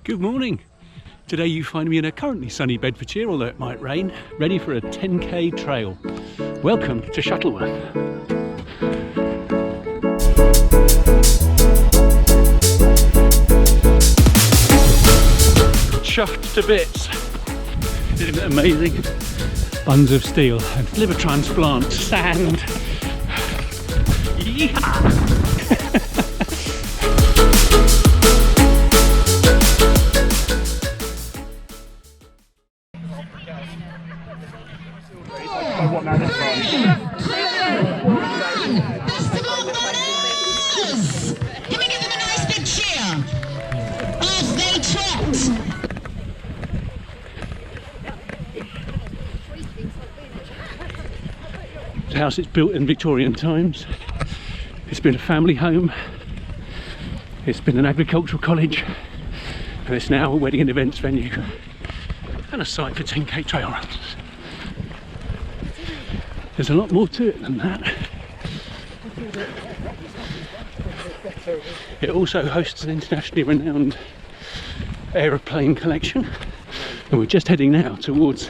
Good morning. Today you find me in a currently sunny Bedfordshire, although it might rain, ready for a 10k trail. Welcome to Shuttleworth. Chuffed to bits. Isn't it amazing? Buns of steel and liver transplants, sand. Yeehaw! The house is built in Victorian times. It's been a family home. It's been an agricultural college, and it's now a wedding and events venue and a site for 10k trail runs. There's a lot more to it than that. It also hosts an internationally renowned aeroplane collection, and we're just heading now towards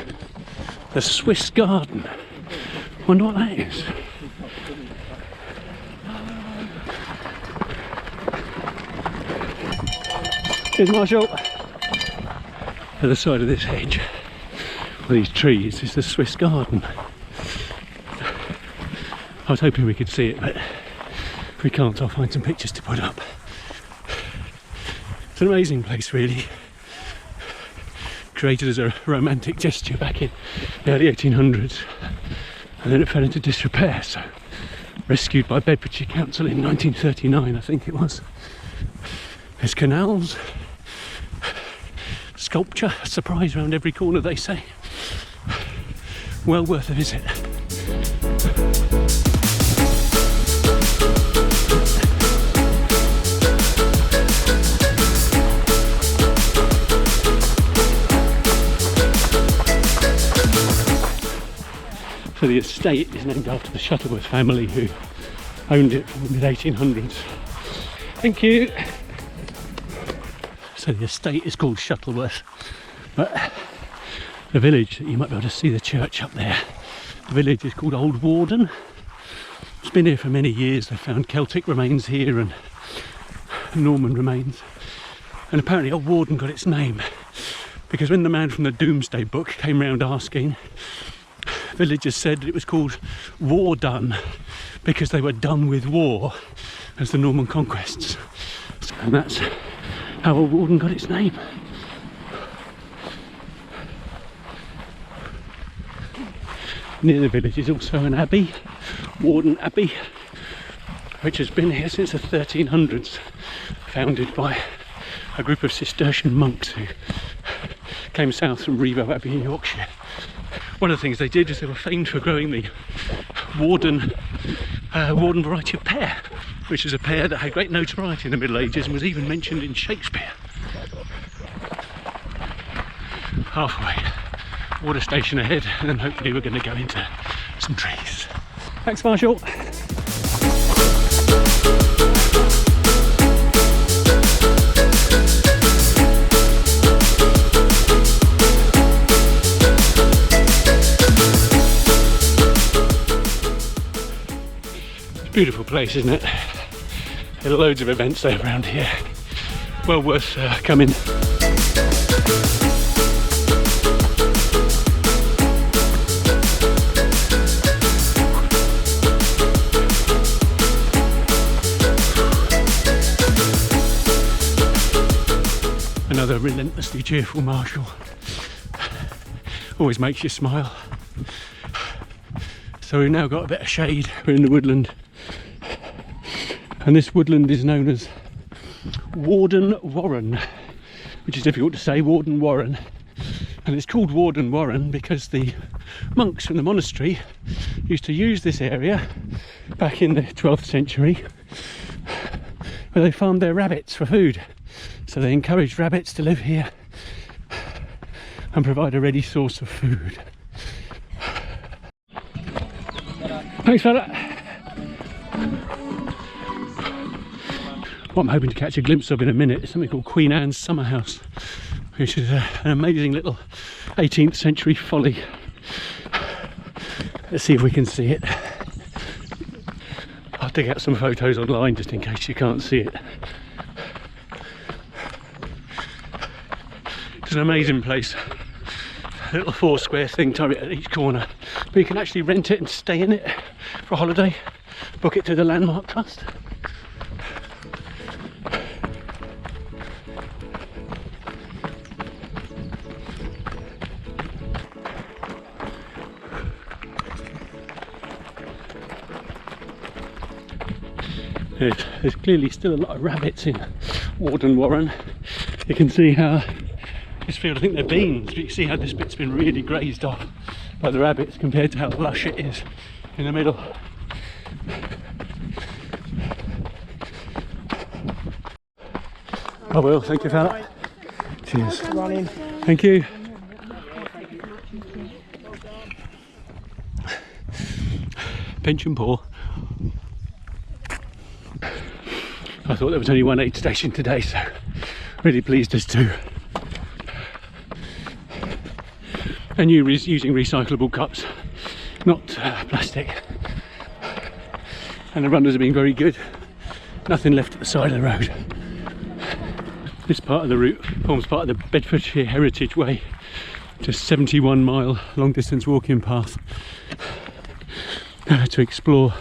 the Swiss Garden. Wonder what that is. Here's Marshall. At the side of this hedge, with these trees, is the Swiss Garden. I was hoping we could see it, but if we can't, I'll find some pictures to put up. It's an amazing place, really. Created as a romantic gesture back in the early 1800s, and then it fell into disrepair, so rescued by Bedfordshire Council in 1939, I think it was. There's canals, sculpture, a surprise around every corner, they say. Well worth a visit. So the estate is named after the Shuttleworth family, who owned it from the mid-1800s. Thank you. So the estate is called Shuttleworth, but the village, you might be able to see the church up there, the village is called Old Warden. It's been here for many years. They found Celtic remains here and Norman remains, and apparently Old Warden got its name because when the man from the Doomsday Book came round asking, villagers said it was called War Done because they were done with war as the Norman conquests, and that's how Old Warden got its name. Near the village is also an abbey, Warden Abbey, which has been here since the 1300s, founded by a group of Cistercian monks who came south from Revo Abbey in Yorkshire. One of the things they did is they were famed for growing the Warden variety of pear, which is a pear that had great notoriety in the Middle Ages and was even mentioned in Shakespeare. Halfway, water station ahead, and then hopefully we're going to go into some trees. Thanks, Marshall. Beautiful place, isn't it? There are loads of events there around here. Well worth coming. Another relentlessly cheerful Marshall. Always makes you smile. So we've now got a bit of shade. We're in the woodland. And this woodland is known as Warden Warren, which is difficult to say, Warden Warren. And it's called Warden Warren because the monks from the monastery used to use this area back in the 12th century where they farmed their rabbits for food. So they encouraged rabbits to live here and provide a ready source of food. Thanks fella. what I'm hoping to catch a glimpse of in a minute is something called Queen Anne's Summer House, which is an amazing little 18th century folly. Let's see if we can see it. I'll dig out some photos online just in case you can't see it. It's an amazing place. A little 4-square thing, turret at each corner, but you can actually rent it and stay in it for a holiday. Book it to the Landmark Trust. There's clearly still a lot of rabbits in Warden Warren. You can see how this field, I think they're beans, but you can see how this bit's been really grazed off by the rabbits compared to how lush it is in the middle. I will, thank you fella. Cheers. Thank you. Pension poor. I thought there was only one aid station today, so really pleased as to. And you using recyclable cups, not plastic. And the runners have been very good. Nothing left at the side of the road. This part of the route forms part of the Bedfordshire Heritage Way, just 71-mile long distance walking path to explore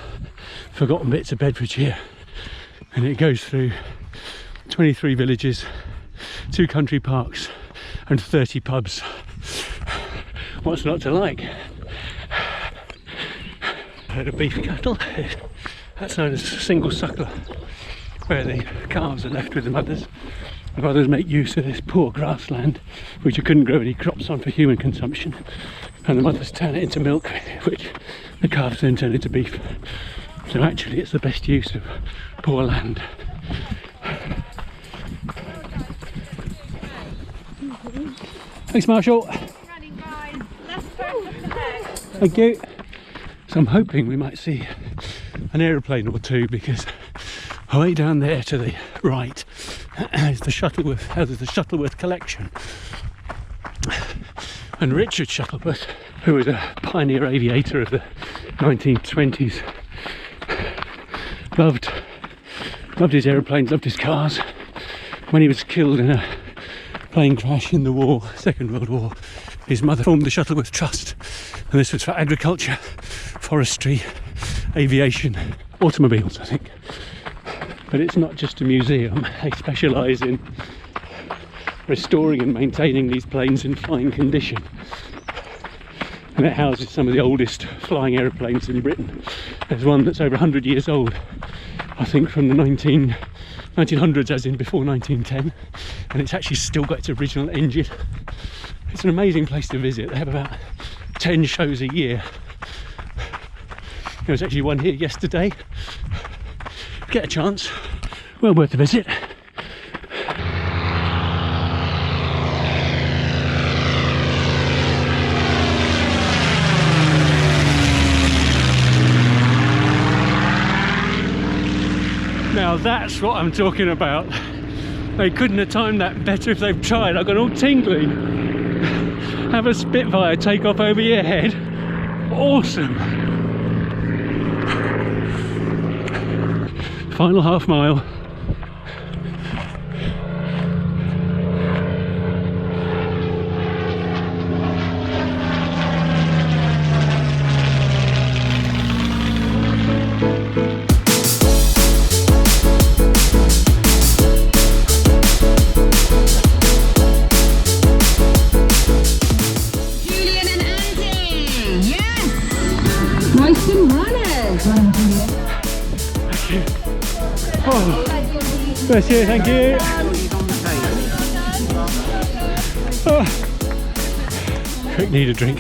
forgotten bits of Bedfordshire. And it goes through 23 villages, 2 country parks and 30 pubs. What's not to like? A herd of beef cattle. That's known as a single suckler, where the calves are left with the mothers. The mothers make use of this poor grassland, which you couldn't grow any crops on for human consumption, and the mothers turn it into milk, which the calves then turn into beef. So actually it's the best use of poor land. Thanks, Marshall. Thank you. So I'm hoping we might see an aeroplane or two, because way down there to the right is the Shuttleworth collection. And Richard Shuttleworth, who was a pioneer aviator of the 1920s, loved his aeroplanes, loved his cars. When he was killed in a plane crash in the war, Second World War, his mother formed the Shuttleworth Trust, and this was for agriculture, forestry, aviation, automobiles, I think. But it's not just a museum. They specialise in restoring and maintaining these planes in fine condition. And it houses some of the oldest flying aeroplanes in Britain. There's one that's over 100 years old, I think from the 1900s, as in before 1910, and it's actually still got its original engine. It's an amazing place to visit. They have about 10 shows a year. There was actually one here yesterday. Get a chance, well worth a visit. Now that's what I'm talking about. They couldn't have timed that better if they've tried. I've got all tingly. Have a Spitfire take off over your head. Awesome. Final half mile. Bless you, thank you. Oh. Quick, need a drink.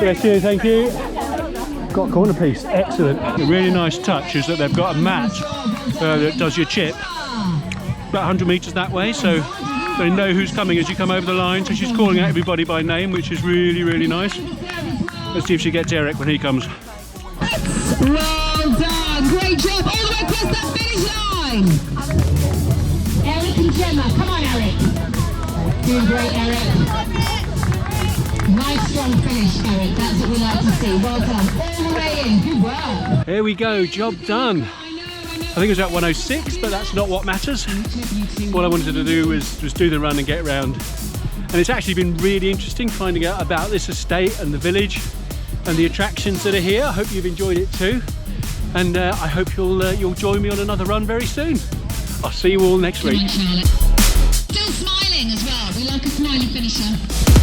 Bless you, thank you. Got a corner piece, excellent. A really nice touch is that they've got a mat that does your chip. About 100 metres that way, so they know who's coming as you come over the line. So she's calling out everybody by name, which is really, really nice. Let's see if she gets Eric when he comes. Well done, great job, all the way across that finish line. Eric and Gemma, come on Eric. Doing great Eric. Nice strong finish Eric, that's what we like to see, well done. All the way in, good work. Here we go, job done. I think it was at 106, but that's not what matters. What I wanted to do was just do the run and get round. And it's actually been really interesting finding out about this estate and the village and the attractions that are here. I hope you've enjoyed it too. And I hope you'll join me on another run very soon. I'll see you all next week. Still smiling as well, we like a smiley finisher.